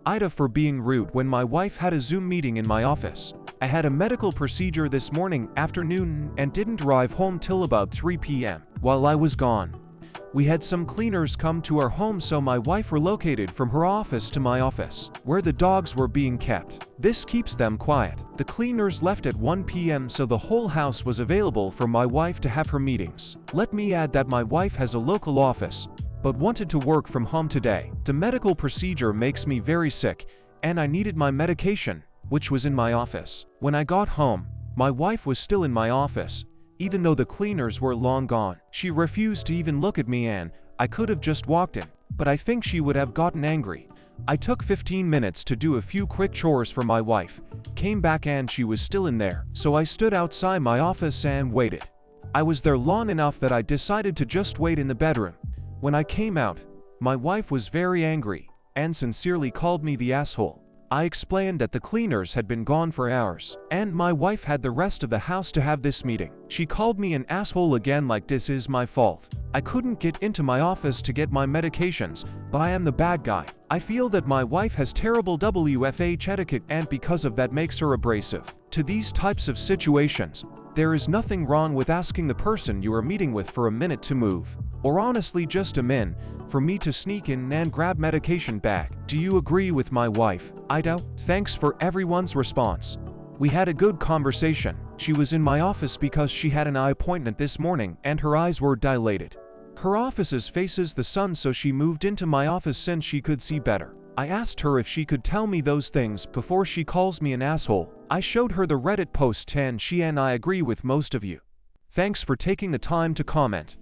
AITAH for being rude when my wife had a Zoom meeting in my office. I had a medical procedure this afternoon and didn't arrive home till about 3 p.m. While I was gone, we had some cleaners come to our home, so my wife relocated from her office to my office, where the dogs were being kept. This keeps them quiet. The cleaners left at 1 p.m. so the whole house was available for my wife to have her meetings. Let me add that my wife has a local office, but wanted to work from home today. The medical procedure makes me very sick, and I needed my medication, which was in my office. When I got home, my wife was still in my office, even though the cleaners were long gone. She refused to even look at me, and I could have just walked in, but I think she would have gotten angry. I took 15 minutes to do a few quick chores for my wife, came back and she was still in there, so I stood outside my office and waited. I was there long enough that I decided to just wait in the bedroom. When I came out, my wife was very angry and sincerely called me the asshole. I explained that the cleaners had been gone for hours, and my wife had the rest of the house to have this meeting. She called me an asshole again, like this is my fault. I couldn't get into my office to get my medications, but I am the bad guy. I feel that my wife has terrible WFH etiquette, and because of that makes her abrasive. To these types of situations, there is nothing wrong with asking the person you are meeting with for a minute to move, or honestly just a minute, for me to sneak in and grab medication bag. Do you agree with my wife, AITAH? Thanks for everyone's response. We had a good conversation. She was in my office because she had an eye appointment this morning and her eyes were dilated. Her office faces the sun, so she moved into my office since she could see better. I asked her if she could tell me those things before she calls me an asshole. I showed her the Reddit post and she and I agree with most of you. Thanks for taking the time to comment.